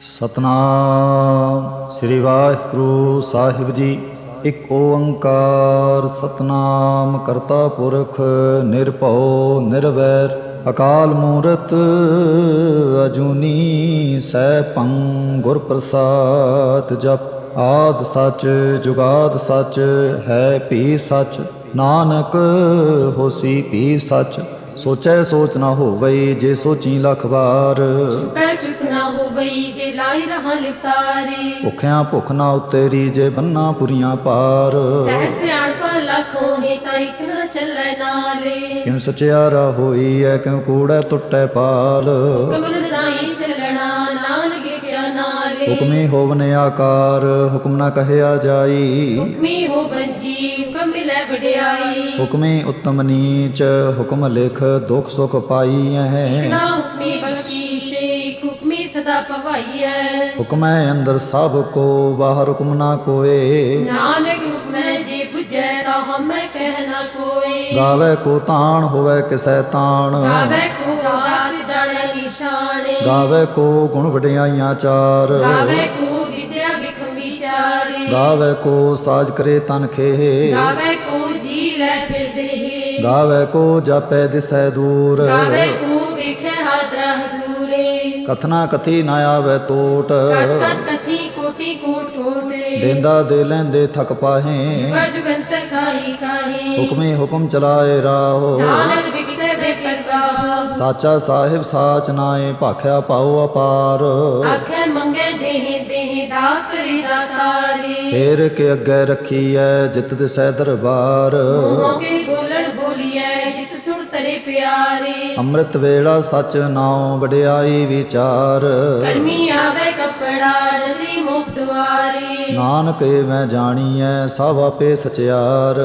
ਸਤਨਾਮ ਸ੍ਰੀ ਵਾਹਿਗੁਰੂ ਸਾਹਿਬ ਜੀ। ਇੱਕ ਓੰਕਾਰ ਸਤਨਾਮ ਕਰਤਾ ਪੁਰਖ ਨਿਰਭਉ ਨਿਰਵੈਰ ਅਕਾਲ ਮੂਰਤ ਅਜੂਨੀ ਸੈਭੰ ਗੁਰ ਪ੍ਰਸਾਦ ਜਪ। ਆਦਿ ਸੱਚ ਜੁਗਾਦ ਸੱਚ ਹੈ ਭੀ ਸੱਚ, ਨਾਨਕ ਹੋਸੀ ਭੀ ਸੱਚ। ਸੋਚੈ ਸੋਚ ਨਾ ਹੋਵਈ ਜੇ ਸੋਚੀ ਲੱਖ ਵਾਰ, ਚੁਪੈ ਚੁਪ ਨਾ ਹੋਵਈ ਜੇ ਲਾਈ ਰਹਾ ਲਿਵਤਾਰੇ। ਭੁੱਖਿਆਂ ਭੁੱਖ ਨਾ ਉਤੇਰੀ ਜੇ ਬੰਨਾ ਪੁਰੀਆਂ ਪਾਰ, ਸਹਿ ਸਿਆਣਪਾ ਲੱਖ ਹੋਏ ਤਾਂ ਇੱਕ ਨਾ ਚੱਲੈ ਨਾਲੇ। ਕਿਉ ਸਚਿਆਰਾ ਹੋਈ ਐ ਕਿਉ ਕੂੜੈ ਟੁੱਟੈ ਪਾਲ, ਹੁਕਮ ਰਜ਼ਾਈ ਚੱਲਣਾ ਨਾਨਕ ਲਿਖਿਆ ਨਾਲੇ। ਹੁਕਮੀ ਹੋਵਨ ਆਕਾਰ ਹੁਕਮ ਨਾ ਕਹਿਆ ਜਾਈ, ਹੁਕਮੀ ਹੋ ਬੰਜੀ ਹੁਕਮ ਮਿਲੈ ਵਡਿਆਈ। ਹੁਕਮੀ ਉੱਤਮ ਨੀਚ ਹੁਕਮ ਲਿਖ ਦੁਖ ਸੁਖ ਪਾਈ ਹੈ। ਨਾ ਹੁਕਮੀ ਬਖਸ਼ੀਸ਼ੇ ਹੁਕਮੀ ਸਦਾ ਪਵਾਈਐ। ਹੁਕਮੈ ਅੰਦਰ ਸਭ ਕੋ ਬਾਹਰ ਹੁਕਮ ਨਾ ਕੋਏ, ਨਾਨਕ ਹੁਕਮੈ ਜੇ ਬੁਝੈ ਤਾਂ ਹਮੈ ਕਹਿ ਨਾ ਕੋਏ। ਗਾਵੇ ਕੋ ਤਾਣ ਹੋਵੇ ਕਿਸੈ ਤਾਣ, ਗਾਵੇ ਕੋ ਦਾਤ ਜਾਣੈ ਨਿਸ਼ਾਨੇ। ਗਾਵੇ ਕੋ ਗੁਣ ਵਡਿਆਈਆਂ ਚਾਰ, ਗਾਵੇ ਕੋ ਵਿਦਿਆ ਵਿਖਮ ਵਿਚਾਰੇ। ਗਾਵੇ ਕੋ ਸਾਜ ਕਰੇ ਤਨ ਖੇਹ, ਗਾਵੇ ਕੋ ਜੀ ਲੈ ਫਿਰਦੇ ਹੈ। ਗਾਵੇ ਕੋ ਜਾਪੈ ਦਿਸੈ ਦੂਰ, ਗਾਵੇ ਕੋ ਵੇਖੈ ਹਾਦਰਾ ਹਜ਼ੂਰੇ। ਕਥਨਾ ਕਥੀ ਨਾ ਆਵੇ ਟੋਟ, ਕਥ ਕਥ ਕਥੀ ਕੋਟੀ ਕੋਟ ਕੋਟੇ। ਦੇਂਦਾ ਦੇ ਲੈਂਦੇ ਥਕ ਪਾਹੇ, ਜੁਗਾ ਜੁਗੰਤਰ ਖਾਹੀ ਖਾਹੀ। ਹੁਕਮੇ ਹੁਕਮ ਚਲਾਏ ਰਾਹੋ, ਨਾਨਕ ਵਿਖਸੈ ਬੇਪਰਵਾਹ। ਸਾਚਾ ਸਾਹਿਬ ਸਾਚ ਨਾਏ ਭਾਖਿਆ ਪਾਉ ਅਪਾਰ। ਆਖੈ ਮੰਗੇ ਦੇਹ ਦੇਹ ਦਾਤ ਰੇ ਦਾਤਾਰੇ। ਫੇਰ ਕੇ ਅੱਗੇ ਰੱਖੀਐ ਜਿਤ ਦਿਸੈ ਦਰਬਾਰ, ਮੂੰਹੋਂ ਕੇ ਬੋਲਣ ਬੋਲੀਐ ਜਿਤ ਸੁਣ ਤਰੇ ਪਿਆਰੇ। ਅੰਮ੍ਰਿਤ ਵੇਲਾ ਸਚ ਨਾਉ ਵਡਿਆਈ ਵਿਚਾਰ, ਕਰਮੀ ਆਵੇ ਕੱਪੜਾ ਨਦਰੀ ਮੁਖ ਦੁਆਰੇ। ਨਾਨਕ ਮੈਂ ਜਾਣੀਐ ਸਭ ਆਪੇ ਸਚਿਆਰ,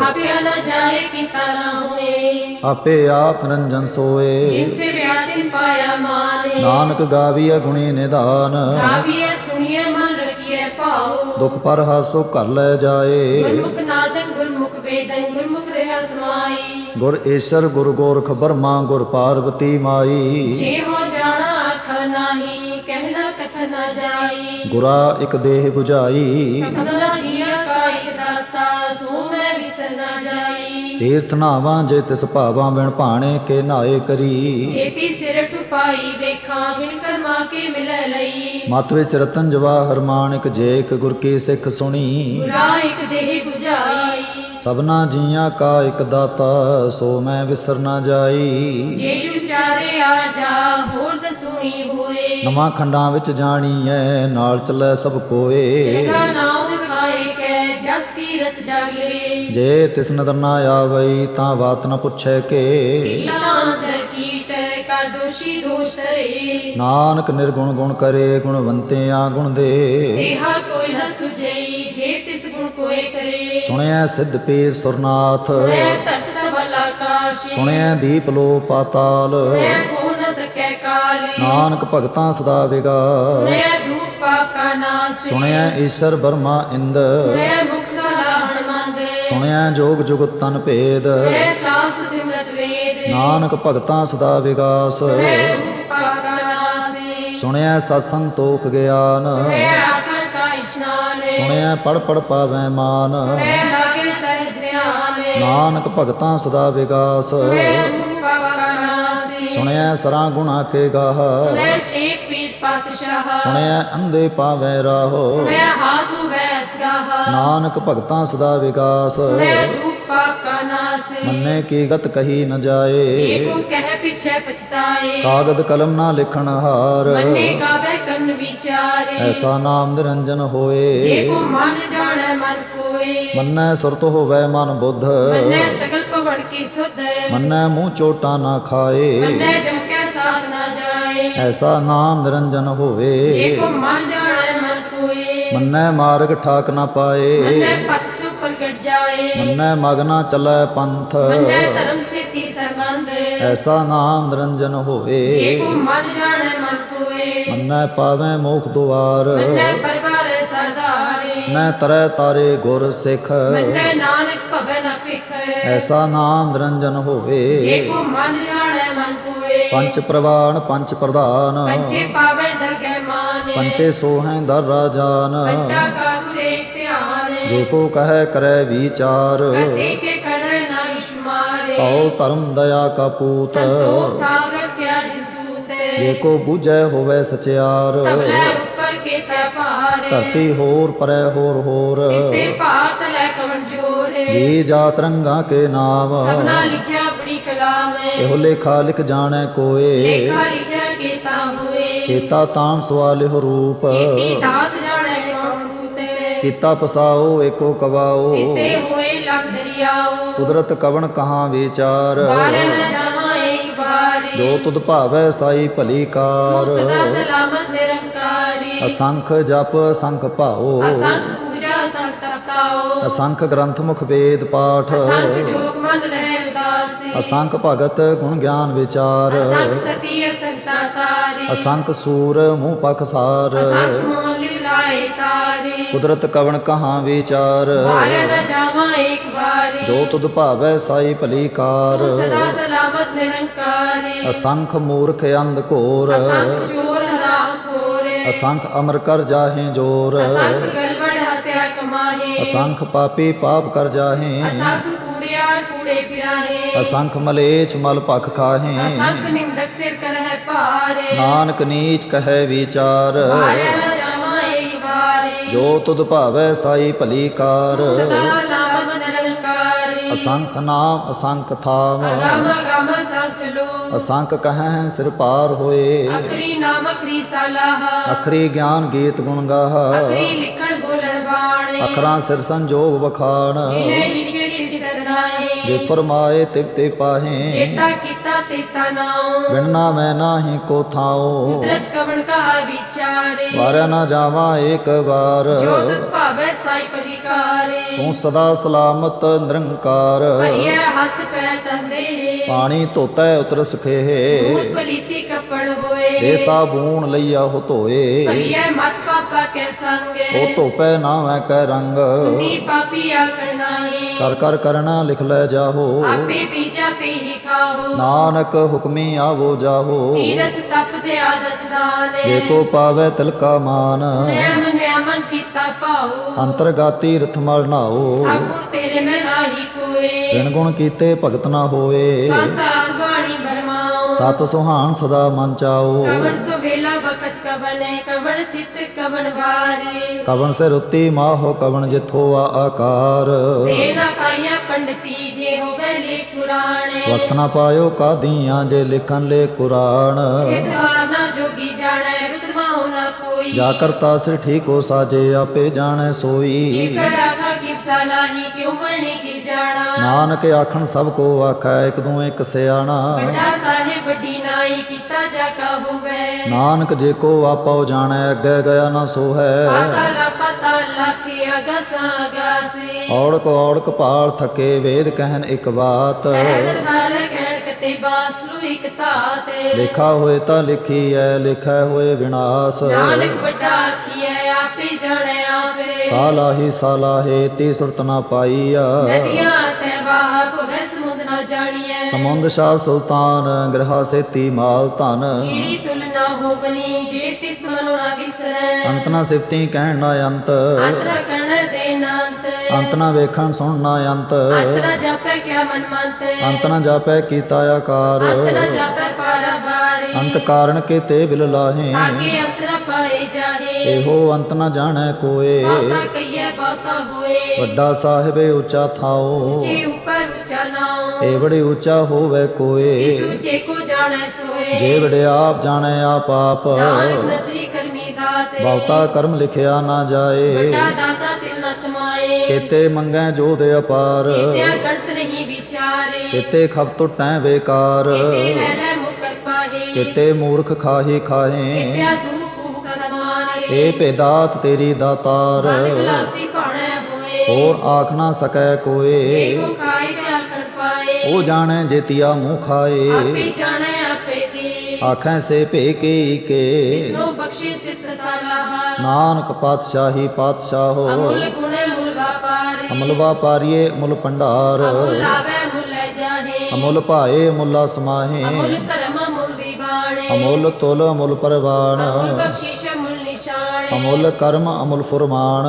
ਆਪਿਆ ਨਾ ਜਾਏ ਕੀਤਾ ਨਾ ਹੋਏ। ਆਪੇ ਆਪ ਨਿਰੰਜਨ ਸੋਏ। ਜਿਨ ਸੇ ਵਿਆਤਿਨ ਪਾਇਆ ਮਾਨੇ। ਨਾਨਕ ਗਾਵੀਐ ਗੁਣੀ ਨਿਧਾਨ, ਗਾਵੀਐ ਸੁਣੀਐ ਮਨ ਰਖੀਐ ਭਾਉ। ਦੁਖ ਪਰ ਹਰ ਸੋ ਘਰ ਲੈ ਜਾਏ। ਗੁਰਮੁਖ ਨਾਦਨ ਗੁਰਮੁਖ ਵੇਦਨ ਗੁਰਮੁਖ ਰਹਿ ਸਮਾਈ। ਗੁਰ ਈਸਰ ਗੁਰ ਗੋਰਖ ਬਰਮਾ ਗੁਰ ਪਾਰਵਤੀ ਮਾਈ, ਜੇ ਹੋ ਜਾਣਾ ਆਖਾ ਨਾਹੀ ਕਹਿਣਾ ਕਥ ਨਾ ਜਾਈ। ਗੁਰਾ ਇਕ ਦੇਹ 부ਝਾਈ, ਸਭਨਾ ਜੀਆ ਕਾ ਇਕ ਦਾਤਾ ਸੋ ਮੈਂ ਵਿਸਰ ਨਾ ਜਾਈ। ਤੀਰਥ ਨਾਵਾਂ ਜੇ ਤਿਸ ਭਾਵਾਂ ਬਿਨ ਭਾਣੇ ਕੇ ਨਾਏ ਕਰੀ, ਜੇਤੀ ਸਿਰ ਟੁਪਾਈ ਵੇਖਾਂ ਬਿਨ ਕਰਮਾ ਕੇ ਮਿਲੈ ਲਈ। ਮਤ ਵਿੱਚ ਰਤਨ ਜਵਾਹਰ ਮਾਣਿਕ ਜੇ ਇਕ ਗੁਰ ਕੀ ਸਿੱਖ ਸੁਣੀ, ਗੁਰਾ ਇਕ ਦੇਹ 부ਝਾਈ। ਸਭਨਾ ਜੀਆਂ ਕਾ ਇਕ ਦਾਤਾ ਸੋ ਮੈਂ ਵਿਸਰ ਨਾ ਜਾਈ। ਜੇ ਵਿਚਾਰੇ ਆ ਜਾ ਹੋਰ ਦਸੂਣੀ ਹੋਏ। ਨਵਾਂ ਖੰਡਾਂ ਵਿੱਚ ਜਾਣੀਐ ਨਾਲ ਚੱਲੈ ਸਭ ਕੋਏ, ਜਗਾ ਨਾਮ ਖਾਏ ਕੈ ਜਸ ਕੀ ਰਤ ਜਾਗੇ। ਜੇ ਤਿਸ ਨਦਰ ਨਾ ਆਵਈ ਤਾਂ ਬਾਤ ਨ ਪੁੱਛੈ ਕੇ, ਕੀਲਾ ਅੰਦਰ ਕੀਟ ਕਾ ਦੋਸ਼ੀ ਦੋਸ਼ ਧਰੇ। ਨਾਨਕ ਨਿਰਗੁਣ ਗੁਣ ਕਰੇ ਗੁਣਵੰਤਿਆਂ ਗੁਣ ਦੇ, ਦੇਹਾ ਕੋਈ ਨ ਸੁਝਈ ਜੇ ਤਿਸ ਗੁਣ ਕੋਏ ਕਰੇ। ਸੁਣਿਐ ਸਿੱਧ ਪੀਰ ਸੁਰਨਾਥ, ਸੁਣੈ ਤਖਤ ਤਬਲ ਆਕਾਸ਼। ਸੁਣਿਐ ਦੀਪ ਲੋ ਪਾਤਾਲ, ਸੁਣੈ ਹੋ ਨ ਸਕੈ ਕਾਲ। ਨਾਨਕ ਭਗਤਾਂ ਸਦਾ ਵਿਗਾਸ। ਸੁਣੈ ਧੂਪ ਪਾਪ ਕਾ ਨਾਸ। ਸੁਣਿਐ ਈਸ਼ਰ ਬਰਮਾ ਇੰਦ, ਸੁਣੈ ਮੁਖ ਸਲਾਹਣ ਮੰਦ। ਸੁਣਿਐ ਜੋਗ ਜੁਗਤ ਤਨ ਭੇਦ, ਸੁਣੈ ਸ਼ਾਸਤਰ ਸਿਮਰਤ ਵੇਦ। ਨਾਨਕ ਭਗਤਾਂ ਸਦਾ ਵਿਗਾਸ। ਸੁਣੈ ਧੂਪ ਪਾਪ ਕਾ ਨਾਸ। ਸੁਣਿਐ ਸਤ ਸੰਤੋਖ ਗਿਆਨ, ਸੁਣੈ ਆਸਣ ਕਾ ਇਸ਼ਨਾਨ। ਸੁਣਿਐ ਪੜ ਪੜ ਪਾਵੈ ਮਾਨ, ਸੁਣੈ ਲਾਗੇ ਸਹਿਜ ਧਿਆਨ। ਨਾਨਕ ਭਗਤਾਂ ਸਦਾ ਵਿਗਾਸ। ਸੁਣੈ ਧੂਪ ਪਾਪ ਕਾ ਨਾਸ। ਸੁਣਿਐ ਸਰਾਂ ਗੁਣਾ ਕੇ ਗਾਹ, ਸੁਣੈ ਸ਼ੇਖ ਪੀਰ ਪਾਤਸ਼ਾਹ। ਸੁਣਿਐ ਅੰਧੇ ਪਾਵੈ ਰਾਹੋ, ਸੁਣੈ ਹਾਥੂ ਵੈਸ ਗਾਹ। ਨਾਨਕ ਭਗਤਾਂ ਸਦਾ ਵਿਗਾਸ। ਸੁਣੈ ਧੂਪ ਪਾਪ ਕਾ ਨਾਸ। ਮੰਨੇ ਕੀ ਗਤ ਕਹੀ ਨ ਜੇ ਜਾਏ, ਕੋ ਕਹਿ ਪਿਛੈ ਪਛਤਾਏ। ਕਾਗਦ ਕਲਮ ਨਾ ਲਿਖਣ ਹਾਰ, ਮੰਨੇ ਗਾਵੇ ਕੰਨ ਵਿਚਾਰੇ। ਐਸਾ ਨਾਮ ਨਿਰੰਜਨ ਜੇ ਹੋਏ। ਕੋ ਮਨ ਜਾਣੈ ਮਨ ਕੋਏ। ਮੰਨੈ ਸੁਰਤ ਹੋਵੈ ਮਨ ਬੁੱਧ, ਮੰਨੈ ਸਗਲ ਪਵਨ ਕੀ ਸੁਧ। ਮੰਨੈ ਮੂੰਹ ਚੋਟਾ ਨਾ ਖਾਏ। ਮੰਨੈ ਜਮ ਕੈ ਸਾਥ ਨਾ ਜਾਏ। ਐਸਾ ਨਾਮ ਨਿਰੰਜਨ ਜੇ ਹੋਵੇ। ਕੋ ਮਨ ਜਾਣੈ ਮਨ ਕੋਏ। ਮੰਨੈ ਮਾਰਗ ਠਾਕ ਨਾ ਪਾਏ। ਮੰਨੈ ਪਤ ਸੁ ਪ੍ਰਗਟ ਜਾਏ। ਮੰਨੈ ਮਗ ਨਾ ਚੱਲੈ ਪੰਥ, ਮੰਨੈ ਧਰਮ ਸੇਤੀ ਸਰਬੰਧ। ਐਸਾ ਨਾਮ ਨਿਰੰਜਨ ਜੇ ਹੋਵੇ। ਕੋ ਮਨ ਜਾਣੈ ਮਨ ਕੋਏ। ਮੰਨੈ ਪਾਵੈ ਮੋਖ ਦੁਆਰ, ਮੰਨੈ ਪਰਵਾਰ ਸਰਦਾਰੇ। ਨੈ ਤਰੈ ਤਾਰੇ ਗੁਰ ਸਿੱਖ, ਮੰਨੈ ਨਾਨਕ ਭਵੈ ਨ ਭਿਖ। ਐਸਾ ਨਾਮ ਨਿਰੰਜਨ ਜੇ ਹੋਵੇ। ਕੋ ਮਨ ਜਾਣੈ ਮਨ ਕੋਏ। ਪੰਚ ਪ੍ਰਵਾਨ ਪੰਚ ਪ੍ਰਧਾਨ, ਪੰਚੇ ਪਾਵੈ ਦਰਗਹਿ ਮਾਨ। ਪੰਚੇ ਸੋਹੈ ਦਰ ਰਾਜਾਨ पंचा का गुरे ध्यान ਜੇ ਕੋ ਕਹੈ ਕਰੈ ਵਿਚਾਰ कथे के कड़े ना इस्मारे ਪਾਉ ਧਰਮ ਦਇਆ ਕਾ ਪੂਤ संतोष थाव रख्या जिसूते ਜੇ ਕੋ ਬੂਝੈ ਹੋਵੈ ਸਚਿਆਰ तबले ऊपर के तपारे ਧਰਤੀ ਹੋਰ ਪਰੈ ਹੋਰ ਹੋਰ इससे पार तले कवन जोरे ਜੀ ਜਾਤ ਰੰਗਾ ਕੇ ਨਾਮ सबना लिखया बड़ी कलाम ਇਹੋ ਲੇਖਾ ਲਿਖ ਜਾਣੈ ਕੋਏ लेखा लिखया केता हुए ਕੀਤਾ ਤਾਣ ਸਵਾਲਿਹੁ ਰੂਪ केती दात जाने कौन बूते ਕੀਤਾ ਪਸਾਓ ਏਕੋ ਕਵਾਓ इससे हुए लग दरियाओ ਕੁਦਰਤ ਕਵਣ ਕਹਾਂ ਵਿਚਾਰ बारे न जावा एक बारी ਜੋ ਤੁਧ ਭਾਵੈ ਸਾਈ ਭਲੀ तू ਕਾਰ सदा सलामत निरंकारी ਅਸੰਖ ਜਪ ਅਸੰਖ ਭਾਓ असंख पूजा असंख तपताओ ਅਸੰਖ ਗ੍ਰੰਥ ਮੁਖ ਵੇਦ ਪਾਠ असंख जोग मन रहे उदासी ਅਸੰਖ ਭਗਤ ਗੁਣ ਗਿਆਨ ਵਿਚਾਰ असंख सती असंख तातारी ਅਸੰਖ ਸੂਰ ਮੂੰਹ ਪਖਸਾਰ असंख मोल लाए तारी ਕੁਦਰਤ ਕਵਣ ਕਹਾਂ ਵਿਚਾਰ बारे न जावा एक बारी ਜੋ ਤੁਧ ਭਾਵੈ ਸਾਈ ਭਲੀ ਕਾਰ तू सदा सलामत निरंकारी ਅਸੰਖ ਮੂਰਖ ਅੰਧ ਘੋਰ असंख चोर हराम खोरे ਅਸੰਖ ਅਮਰ ਕਰ ਜਾਹੇ ਜੋਰ असंख गलबड़ हत्या कमाहे ਅਸੰਖ ਪਾਪੀ ਪਾਪ ਕਰ ਜਾਹੇ असंख कूड़ियार कूड़े फिराहे ਅਸੰਖ ਮਲੇਛ ਮਲ ਭਖ ਖਾਹੇ असंख निंदक सिर कर है पारे ਨਾਨਕ ਨੀਚ ਕਹੈ ਵਿਚਾਰ बारे न जावा एक बारी ਜੋ ਤੁਧ ਭਾਵੈ ਸਾਈ ਭਲੀ ਕਾਰ तू सदा सलामत निरंकारी ਅਸੰਖ ਨਾਮ ਅਸੰਖ ਥਾਮ अगम अगम असंख लो ਅਸੰਖ ਕਹੈ ਸਿਰ ਪਾਰ ਹੋਏ अखरी नाम अखरी सलाह ਅਖਰੀ ਗਿਆਨ ਗੀਤ ਗੁਣ ਗਾਹ अखरी लिखण बोलण बाणे ਅਖਰਾਂ ਸਿਰ ਸੰਜੋਗ ਵਖਾਣ जिने लिखे तिस सरनाहे ਜੇ ਫਰਮਾਏ ਤਿਵ ਤੇ ਪਾਹੇ चेता किता तेता नाओ ਬਿਨ ਨਾਮੈ ਨਾਹੀ ਕੋ ਥਾਓ कुदरत कवण कहा विचारे ਵਾਰਿਆ ਨਾ ਜਾਵਾਂ ਏਕ ਵਾਰ जो तुत भावे साई परिकारे ਤੂੰ ਸਦਾ ਸਲਾਮਤ ਨਿਰੰਕਾਰ भरिया हाथ पै तंदे ਪਾਣੀ ਧੋਤੈ ਉਤਰ ਸੁਖੇ भूत पलीती कपड़ होए ਦੇ ਸਾਬੂਨ ਲਈਆ ਹੋ ਧੋਏ भरिया मत पापा के संगे ਉਹ ਧੋਪੈ ਨਾਮੈ ਕੈ ਰੰਗ नी पापी आकर नाही ਕਰ ਕਰ ਕਰਣਾ ਲਿਖ ਲੈ ਜਾਹੋ आपे बीजा पे ही खाओ ਨਾਨਕ ਹੁਕਮੀ ਆਵੋ ਜਾਹੋ तीरथ तप दे आदत दाने ਜੇ ਕੋ ਪਾਵੈ ਤਿਲਕਾ ਮਾਨ स्वयं नियमन पीता पाओ ਅੰਤਰਗਾਤੀ ਰਥ ਮਲ ਨਾਓ सब गुण तेरे में नाही कोई ਰਿਣ ਗੁਣ ਕੀਤੇ ਭਗਤ ਨਾ ਹੋਏ स्वस्थ आत्माणी बरमाओ ਸਤ ਸੁਹਾਣ ਸਦਾ ਮਨ ਚਾਓ कवन सो वेला बखत कवन कवन थित कवन वारी ਕਵਣ ਸੇ ਰੁੱਤੀ ਮਾਹੋ ਕਵਣ ਜਿਥੋਆ ਆਕਾਰ तेना पाया पंडिती जे हो बेले पुराणे ਵਕਤ ਨਾ ਪਾਇਓ ਕਾਦੀਆਂ ਜੇ ਲਿਖਨ ਲੈ ਕੁਰਾਨ विद्वाना जोगी जाने विद्वा होना कोई ਜਾ ਕਰਤਾ ਸਿਰ ਠੀਕ ਹੋ ਸਾਜੇ ਆਪੇ ਜਾਣੈ ਸੋਈ एक राखा की सलाही क्यों मणि की जाना ਨਾਨਕ ਆਖਣ ਸਭ ਕੋ ਆਖੈ ਇੱਕ ਦੂ ਇੱਕ ਸਿਆਣਾ बड़ा साहेब बड़ी नाई किता जाका हुवे ਨਾਨਕ ਜੇ ਕੋ ਆਪਉ ਜਾਣੈ ਅੱਗੇ ਗਿਆ ਨਾ ਸੋਹੈ पाताला पाताला के अगसा अगासी ਔੜਕ ਔੜਕ ਪਾਲ ਥਕੇ ਵੇਦ ਕਹਿਨ ਇੱਕ ਬਾਤ सहज थाल कहण कते बासलु एक ताते ਲਿਖਾ ਹੋਏ ਤਾਂ ਲਿਖੀ ਐ ਲਿਖੈ ਹੋਏ ਵਿਨਾਸ਼ नानक बड़ा किए आपे जाने आवे ਸਾਲਾਹੀ ਸਾਲਾਹੇ ਤੀ ਸੁਰਤ ਨਾ ਪਾਈਆ नदियां ते वाह पुरे समुद्र न जानिए ਸਮੁੰਦ ਸ਼ਾਹ ਸੁਲਤਾਨ ਗ੍ਰਹਾ ਸੇਤੀ ਮਾਲ ਧਨ कीड़ी तुलना हो बनी जे तिस मनो न विसरे ਅੰਤ ਨਾ ਸਿਫਤੀ ਕਹਿਣ ਨਾ ਅੰਤ अंतर कर्ण देनांत ਅੰਤ ਨਾ ਵੇਖਣ ਸੁਣ ਨਾ ਅੰਤ अंतर जापे क्या मन मंत ਅੰਤ ਨਾ ਜਾਪੈ ਕੀਤਾ ਆਕਾਰ अंतर जापे पारा बारी ਅੰਤ ਕਾਰਣ ਕੀਤੇ ਬਿਲ ਲਾਹੇ आगे अंतर पाए जाहे ਇਹੋ ਅੰਤ ਨਾ ਜਾਣੈ ਕੋਏ बहुता कहिए बहुता हुए ਵੱਡਾ ਸਾਹਿਬ ਉੱਚਾ ਥਾਓ ऊंचे ऊपर ऊंचा नाओ ਏ ਬੜੇ ਉੱਚਾ ਹੋਵੇ ਕੋਏ इस ऊंचे को जाने सोए ਜੇ ਵੜੇ ਆਪ ਜਾਣੈ ਆਪ ਆਪ नानक नदरी करमी दाते ਬਹੁਤਾ ਕਰਮ ਲਿਖਿਆ ਨਾ ਜਾਏ बड़ा दाता तिल न तमाए ਕੀਤੇ ਮੰਗੈ ਜੋਧ ਅਪਾਰ त्या गणत नहीं विचारे ਕੀਤੇ ਖਬ ਟੁੱਟੈ ਬੇਕਾਰ ते ले ले मुकर पाहे ਕੀਤੇ ਮੂਰਖ ਖਾਹੀ ਖਾਹੇ त्या धूप सरमारे ਏ ਭੇਦਾਤ ਤੇਰੀ ਦਾਤਾਰ गलासी पाणे होए ਹੋਰ ਆਖ ਨਾ ਸਕੈ जे ਕੋਏ को खाए गया खड़ पाए ਉਹ ਜਾਣੈ ਜੇਤੀਆ ਮੂੰਹ ਖਾਏ आपे जाने आपे दे ਆਖੈ ਸੇ ਭੇ ਕੀ ਕੇ तिसनो बख्शे सित सलाह ਨਾਨਕ ਪਾਤਸ਼ਾਹੀ ਪਾਤਸ਼ਾਹੋ अमूल गुणे मूल व्यापारी ਅਮਲ ਵਾਪਾਰੀਏ ਮੁੱਲ ਭੰਡਾਰ अमूल लावे मूल ले जाहे ਅਮੁੱਲ ਭਾਏ ਮੁੱਲਾ ਸਮਾਹੇ अमूल धर्म मूल दीवाने ਅਮੁੱਲ ਤੁਲ ਅਮੁੱਲ ਪਰਵਾਨ अमूल बख्शिश मूल निशाने ਪਛਾਣੇ ਅਮੁੱਲ ਕਰਮ ਅਮੁੱਲ ਫੁਰਮਾਨ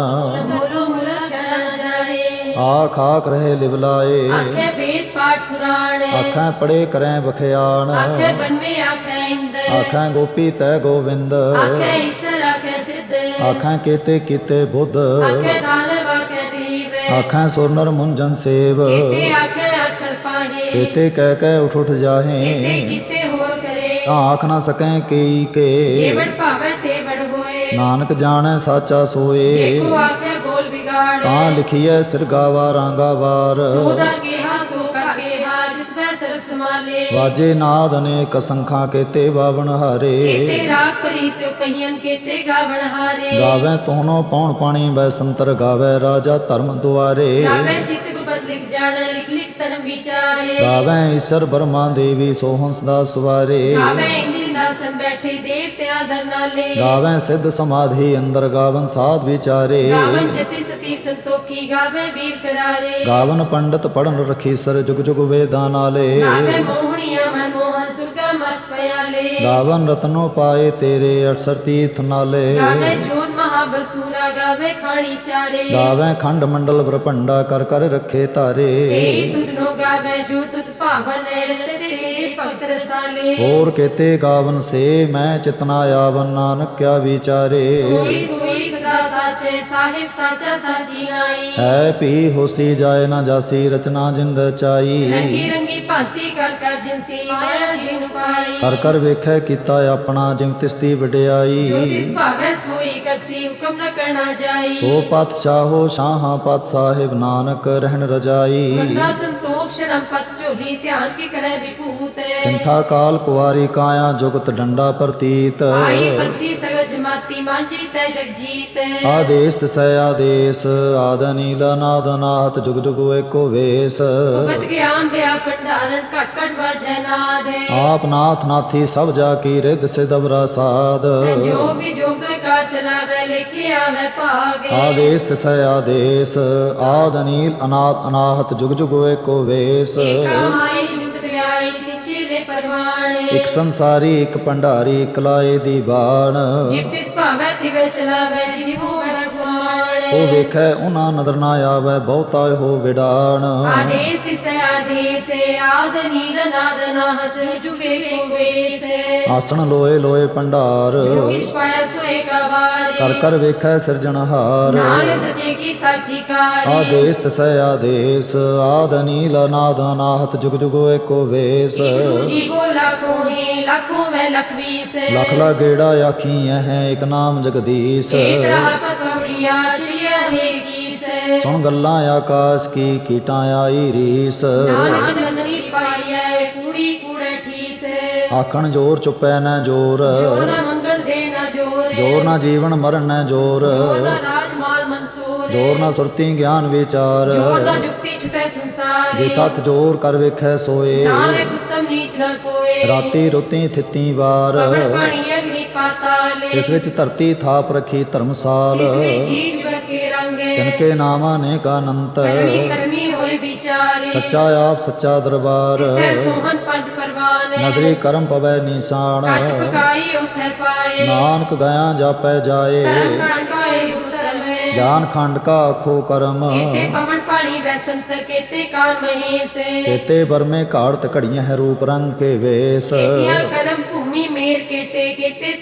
ਮੂਲੋ ਮੂਲ ਆਖਿਆ ਨਾ ਜਾਏ ਆਖ ਆਖ ਰਹੇ ਲਿਵਲਾਏ ਆਖੇ ਵੇਦ ਪਾਠ ਪੁਰਾਣ ਆਖਾਂ ਪੜੇ ਕਰੈ ਬਖਿਆਣ ਆਖੇ ਬਨਵੇ ਆਖੇ ਇੰਦ ਆਖਾਂ ਗੋਪੀ ਤੈ ਗੋਵਿੰਦ ਆਖੇ ਈਸਰ ਆਖੇ ਸਿੱਧ ਆਖਾਂ ਕੀਤੇ ਕੀਤੇ ਬੁੱਧ ਆਖੇ ਦਾਨਵ ਆਖੇ ਦੀਵ ਆਖਾਂ ਸੁਰਨਰ ਮੁੰਜਨ ਸੇਵ ਕੀਤੇ ਆਖੇ ਆਖਣ ਪਾਹੇ ਕੀਤੇ ਕਹਿ ਕਹਿ ਉਠ ਉਠ ਕੀਤੇ ਜਾਹੇ ਕੀਤੇ ਹੋਰ ਕਰੇ ਤਾਂ ਆਖ ਨਾ ਸਕੈ ਕਈ ਕੇ ਜੀਵਨ ਭਾਵੇ ਤੇ ਵੜ ਹੋਏ ਨਾਨਕ ਜਾਣੈ ਸਾਚਾ ਜੇ ਸੋਏ ਕੋ ਆਖੇ ਬੋਲ ਵਿਗਾੜ ਤਾਂ ਲਿਖੀਐ ਸਿਰ ਗਾਵਾ ਰਾਂਗਾ ਵਾਰ ਸੋਦਾ ਕਿਹਾ ਸੋ ਕਾ ਕਿਹਾ ਜਿਤ ਵੈ ਸਰਬ ਸਮਾਲੇ ਵਾਜੇ ਨਾਦ ਅਨੇਕ ਸੰਖਾਂ ਕੀਤੇ ਬਾਵਨ ਹਾਰੇ ਕੀਤੇ ਰਾਗ ਪਰੀ ਸਿਓ ਕਹੀਨ ਕੀਤੇ ਗਾਵਣ ਹਾਰੇ ਗਾਵੇ ਤੋਨੋ ਪੌਣ ਪਾਣੀ ਬੈ ਸੰਤਰ ਗਾਵੇ ਰਾਜਾ ਧਰਮ ਦੁਆਰੇ ਗਾਵੇ ਚਿਤ ਗੁਪਤ ਲਿਖ ਜਾਣ ਲਿਖ ਲਿਖ ਧਰਮ ਵਿਚਾਰੇ ਗਾਵੇ ਈਸ਼ਰ ਬਰਮਾ ਦੇਵੀ ਸੋਹੰਸ ਦਾ ਸਵਾਰੇ ਗਾਵੇ ਇੰਦਰੀ ਦਾਸਨ ਬੈਠੇ ਦੇਵਤਿਆਂ ਦਰ ਨਾਲੇ ਗਾਵੇ ਸਿੱਧ ਸਮਾਧੀ ਅੰਦਰ ਗਾਵਨ ਸਾਧ ਵਿਚਾਰੇ ਗਾਵਨ ਜਤੀ ਸਤੀ ਸੰਤੋਖੀ ਗਾਵੇ ਵੀਰ ਕਰਾਰੇ ਗਾਵਨ ਪੰਡਤ ਪੜਨ ਰਖੀ ਸਰ ਜੁਗ ਜੁਗ ਵੇਦਾਂ ਨਾਲੇ ਗਾਵੇ ਮੋਹਣੀਆਂ ਮਨ ਮੋਹਨ ਸੁਰਗਾ ਮਚ ਪਿਆਲੇ ਗਾਵਨ ਰਤਨੋ ਪਾਏ ਤੇਰੇ 68 ਤੀਰਥ ਨਾਲੇ ਗਾਵੇ ਜੋਤ ਮਹਾਬਸੂਰਾ ਗਾਵੇ ਖਾਣੀ ਚਾਰੇ ਗਾਵੇ ਖੰਡ ਮੰਡਲ ਬ੍ਰਹਮੰਡਾ ਕਰ ਕਰ ਰੱਖੇ ਧਾਰੇ ਸੇਈ ਤੁਧ ਨੋ ਗਾਵੇ ਜੋ ਤੁਧ ਭਾਵਨ ਰਤੇ ਤੇਰੇ ਭਗਤ ਰਸਾਲੇ ਹੋਰ ਕੇਤੇ ਗਾਵਨ ਸੇ ਮੈਂ ਚਿਤਨਾ ਆਵਨ ਨਾਨਕ ਕਿਆ ਵਿਚਾਰੇ ਸੋਈ ਸੋਈ ਸਦਾ ਸਾਚੇ ਸਾਹਿਬ ਸਾਚਾ ਸਾਚੀ ਨਾਈ ਹੈ ਭੀ ਹੋਸੀ ਜਾਏ ਨਾ ਜਾਸੀ ਰਚਨਾ ਜਿਨ ਰਚਾਈ ਰੰਗੀ ਰੰਗੀ ਭਾਂਤੀ ਕਰ ਕਰ ਜਿਨਸੀ ਮਾਇਆ ਜਿਨ ਪਾਈ ਕਰ ਕਰ ਵੇਖੈ ਕੀਤਾ ਆਪਣਾ ਜਿਮ ਤਿਸਤੀ ਵਡਿਆਈ ਜੋ ਤਿਸ ਭਾਵੇ ਸੋਈ ਕਰਸੀ ਹੁਕਮ ਨ ਕਰਨਾ ਜਾਈ ਸੋ ਪਾਤਸ਼ਾਹੋ ਸ਼ਾਹਾਂ ਪਤ ਸਾਹਿਬ ਨਾਨਕ ਰਹਿਣ ਰਜਾਈ ਬੰਦਾ ਸੰਤੋਖ ਸ਼ਰਮ ਪਤ ਝੋਲੀ ਧਿਆਨ ਕੀ ਕਰੇ ਵਿਭੂਤ ਕਿੰਥਾ ਕਾਲ ਕੁਵਾਰੀ ਕਾਇਆ ਜੁਗਤ ਡੰਡਾ ਪ੍ਰਤੀਤ ਆਈ ਪੰਤੀ ਸਗਲ ਜਮਾਤੀ ਮਾਂਜੀ ਤੈ ਜਗਜੀਤ ਆਦੇਸ ਤਿਸੈ ਆਦੇਸ ਆਦ ਨੀਲ ਨਾਦ ਨਾਹਤ ਜੁਗ ਜੁਗ ਏਕੋ ਵੇਸ ਭਗਤ ਗਿਆਨ ਦਿਆ ਭੰਡਾਰਨ ਘਟ ਘਟ ਵਾਜੈ ਨਾਦ ਆਪ ਨਾਥ ਨਾਥੀ ਸਭ ਜਾ ਕੀ ਰਿਦ ਸਿਦਵਰਾ ਸਾਧ ਸੰਜੋਗ ਵਿਜੋਗ ਦੋਇ ਕਾਰ ਚਲਾਵੇ ਲਿਖਿ ਆਵੇ ਭਾਗੇ ਆਦੇਸ ਤਿਸੈ ਆਦੇਸ ਆਦ ਨੀਲ ਅਨਾਦ ਅਨਾਹਤ ਜੁਗ ਜੁਗ ਏਕੋ ਵੇਸ ਏਕਾ ਮਾਈ ਨਿਤ ਵਿਆਈ ਤਿਚੇ ਦੇ ਪਰਵਾਣੇ ਇਕ ਸੰਸਾਰੀ ਇਕ ਭੰਡਾਰੀ ਇਕ ਲਾਏ ਦੀ ਬਾਣ ਜਿਤ ਤਿਸ ਭਾਵੇ ਤਿਵੇ ਚਲਾਵੇ ਜਿਵ ਹੋਵੇ ਗੁਆਣੇ ਉਹ ਵੇਖੈ ਉਹਨਾਂ ਨਦਰ ਨਾ ਆਵੈ ਬਹੁਤਾ ਹੋ ਵਿਡਾਣ ਆਦੇਸ ਤਿਸੈ ਆਦੇਸ ਆਦ ਨੀਲ ਨਾਦ ਨਾਹਤ ਜੁਗੇ ਕੋ ਵੇਸ ਆਸਣ ਲੋਏ ਲੋਏ ਭੰਡਾਰ ਜੋ ਇਸ ਪਾਇਆ ਸੋਏ ਕਾ ਵਾਰੀ ਕਰ ਕਰ ਵੇਖੈ ਸਿਰਜਣਹਾਰ ਨਾਨਕ ਸੱਚੇ ਕੀ ਸਾਚੀ ਕਾਰੀ ਆਦੇਸ ਤਿਸੈ ਆਦੇਸ ਆਦ ਨੀਲ ਨਾਦ ਅਨਾਹਤ ਜੁਗ ਜੁਗ ਏਕੋ ਵੇਸ ਇਕ ਦੂਜੀ ਕੋ ਲਾਖੋਂ ਹੀ ਲਾਖੋਂ ਮੈਂ ਲਖ ਵੀਸ ਲਖ ਲਾ ਗੇੜਾ ਆਖੀ ਹੈ ਇਕ ਨਾਮ ਜਗਦੀਸ਼ ਏਕ ਰਹਾ ਪਤਵੜੀਆ ਚਿੜੀਆ ਵੇਗੀਸ ਸੁਣ ਗੱਲਾਂ ਆਕਾਸ਼ ਕੀ ਕੀਟਾਂ ਆਈ ਰੀਸ ਨਾਨਕ ਨੰਦਰੀ ਪਾਈਐ ਕੂੜੀ ਕੂੜੇ ਠੀਸ ਆਖਣ ਜੋਰ ਚੁੱਪੈ ਨਾ ਜੋਰ ਜੋਰ ਨਾ ਮੰਗਣ ਦੇ ਨਾ ਜੋਰ ਜੋਰ ਨਾ ਜੀਵਨ ਮਰਨ ਨਾ ਜੋਰ ਜੋਰ ਨਾ ਰਾਜ ਮਾਲ ਮਨਸੂਰ ਜੋਰ ਨਾ ਸੁਰਤੀ ਗਿਆਨ ਵਿਚਾਰ ਜੋਰ ਨਾ ਜੁਗਤੀ ਛੁਟੈ ਸੰਸਾਰ ਜੇ ਸਤ ਜੋਰ ਕਰ ਵੇਖੈ ਸੋਏ ਨਾਨਕ ਉਤਮ ਨੀਚ ਨਾ ਕੋਏ ਰਾਤੀ ਰੁਤੀ ਥਿੱਤੀ ਵਾਰ ਪਵਨ ਪਾਣੀ ਅਗਨੀ ਪਾਤਾਲੇ ਇਸ ਵਿੱਚ ਧਰਤੀ ਥਾਪ ਰਖੀ ਧਰਮਸਾਲ ਇਸ ਵਿੱਚ ਜੀਵ ਜਗਤ ਕੇ ਰੰਗੇ ਤਿਨਕੇ ਨਾਮਾਂ ਨੇ ਕਾ ਅਨੰਤ ਕਰਮੀ ਕਰਮੀ ਹੋਏ ਵਿਚਾਰੇ ਸੱਚਾ ਆਪ ਸੱਚਾ ਦਰਬਾਰ ਤੈ ਸੋਹਣ ਪੰਜ ਪਰਵਾਨੇ ਨਦਰੀ ਕਰਮ ਪਵੈ ਨਿਸ਼ਾਨ ਕੱਚ ਪਕਾਈ ਉਥੇ ਪਾਏ ਨਾਨਕ ਗਿਆ ਜਾਪੈ ਜਾਏ ਧਰਮ ਖਾਨ ਕਾਏ ਉਤਰ ਮੈਂ ਗਿਆਨ ਖੰਡ ਕਾ ਆਖੋ ਕਰਮ ਕੀਤੇ ਪਵਨ ਪਾਣੀ ਬੈਸੰਤ ਕੀਤੇ ਕਾਨ ਮਹੇਸ਼ ਕੇਤੇ ਬਰਮੇ ਘਾੜਤ ਘੜੀਆਂ ਹੈ ਰੂਪ ਰੰਗ ਕੇ ਵੇਸ ਕੀਤਿਆਂ ਕਰਮ ਭੂਮੀ ਮੇਰ ਕੀਤੇ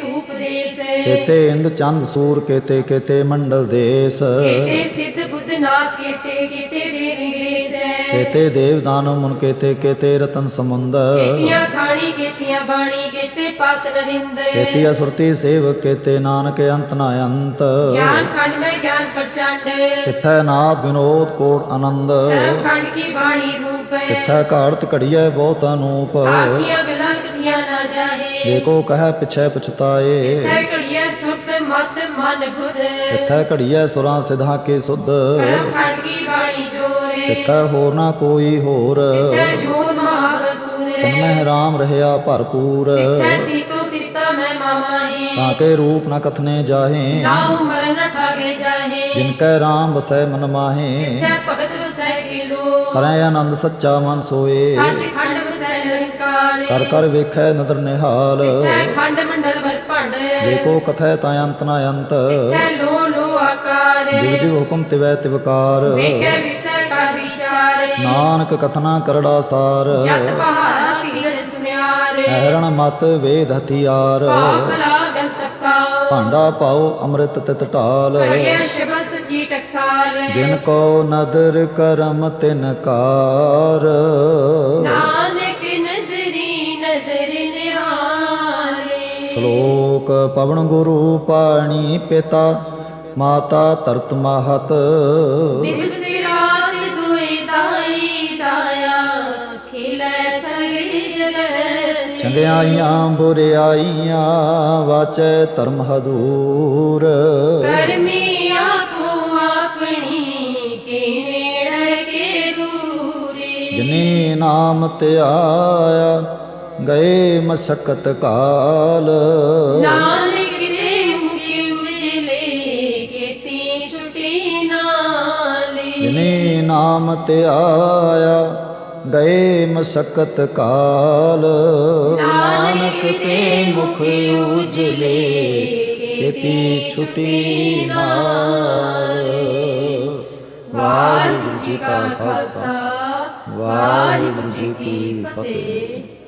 ਧੂਪ ਦੇਸ ਕੇਤੇ ਇੰਦ ਚੰਦ ਸੂਰ ਕੇਤੇ ਕੇਤੇ ਮੰਡਲ ਦੇਸ ਕੀਤੇ ਸਿੱਧ ਬੁੱਧ ਨਾਥ ਕੀਤੇ ਦੇ ਨਿਵੇਸ਼ ਕੇਤੇ ਦੇਵ ਦਾਨਵ ਮੁਨ ਕੇਤੇ ਕੇਤੇ ਰਤਨ ਸਮੁੰਦ ਕੀਤਿਆਂ ਖਾਣੀ ਕੀਤਿਆਂ ਬਾਣੀ ਕੀਤੇ ਪਾਤ ਨਵਿੰਦ ਕੇਤੀ ਅਸੁਰਤੀ ਸੇਵਕ ਕੇਤੇ ਨਾਨਕ ਅੰਤ ਨਾ ਅੰਤ ਗਿਆਨ ਖੰਡ ਮੈਂ ਗਿਆਨ ਪ੍ਰਚੰਡ ਕਿਥੈ ਨਾਦ ਵਿਨੋਦ ਕੋਟ ਆਨੰਦ ਸਰਬ ਖੰਡ ਕੀ ਬਾਣੀ ਰੂਪ ਕਿਥੈ ਘਾੜਤ ਘੜੀਐ ਬਹੁਤ ਅਨੂਪ ਆਖੀਆਂ ਗਲਾਂ ਕਥੀਆਂ ਨਾ ਜਾਹੇ ਦੇਖੋ ਕਹਿ ਪਿਛੈ ਪਛਤਾਏ ਤੈ ਘੜੀਐ ਸੁਰਤ ਮਤ ਮਨ ਬੁਧ ਕਿਥੈ ਘੜੀਐ ਸੁਰਾਂ ਸਿਧਾ ਕੇ ਸੁਧ ਕਰਮ ਖੰਡ ਕੀ ਬਾਣੀ ਜੋਰੇ ਕਿਥੈ ਹੋਰ ਨਾ ਕੋਈ ਹੋਰ ਤੈ ਜੋਤ ਮਹਾਬਸੂਰੇ ਤਨਮਹਿ ਰਾਮ ਰਹਿਆ ਭਰਪੂਰ ਤੈ ਸੀਤੋ ਸੀਤਾ ਮੈਂ ਮਾਮਾਹੀ ਤਾਂ ਕੇ ਰੂਪ ਨ ਕਥਨੇ ਜਾਹੇ ਨਾਉ ਮਰਨ ਠਾਗੇ ਜਾਹੇ ਜਿਨ ਕੈ ਰਾਮ ਵਸੈ ਮਨ ਮਾਹੇ ਤੈ ਭਗਤ ਵਸੈ ਕੇ ਲੋ ਕਰੈ ਆਨੰਦ ਸੱਚਾ ਮਨ ਸੋਏ ਸੱਚ ਖੰਡ ਵਸੈ ਨਿਰੰਕਾਰ ਕਰ ਕਰ ਵੇਖੈ ਨਦਰ ਨਿਹਾਲ ਤੈ ਖੰਡ ਮੰਡਲ ਵਰ ਭੰਡ जेको कथै ता अंत न अंत ਤੈ ਲੋ ਲੋ ਆਕਾਰ जिव जिव हुक्म तिवै तिवकार ਵੇਖੈ ਵਿਸੈ ਕਰ ਵਿਚਾਰੇ नानक कथना करड़ा सार ਜਤ ਪਹਾੜਾ ਤੀਰਥ ਸੁਨਿਆਰੇ ऐरण मत वेद हथियार ਭਾਖ ਲਾਗਨ ਤੱਕਾ भांडा पाओ अमृत तित ढाल ਕਰਿਆ ਸ਼ਬਦ ਸੱਚੀ ਟਕਸਾਲ जिन को नदर करम तिन कार ਨਾਨਕ ਨਦਰੀ ਨਦਰ ਨਿਹਾਰੇ श्लोक पवन गुरु पाणी पिता माता तरत महत ਦਿਵਸ ਰਾਤ ਦੁਇ ਦਾਈ ਦਾਇਆ ਖਿਲੈ ਸਗਲ ਜਗਤ चंगियाइयां बुरियाइयां वाचै धर्म हदूर ਕਰਮੀ ਆਪੋ ਆਪਣੀ ਕੇ ਨੇੜੇ ਕੇ ਦੂਰੇ जिनी नाम त्याया गए मशक्कत काल ਨਾਨਕ ਦੇ ਮੁਖੀ ਉਜਲੇ ਕੀਤੀ ਛੁਟੀ ਨਾਲੇ जिनी नाम त्याया गए मशक्कत काल नानक ते मुख उजले खेती छुटी नाल। वाहिगुरु जी का खालसा वाहिगुरु जी की फतेह।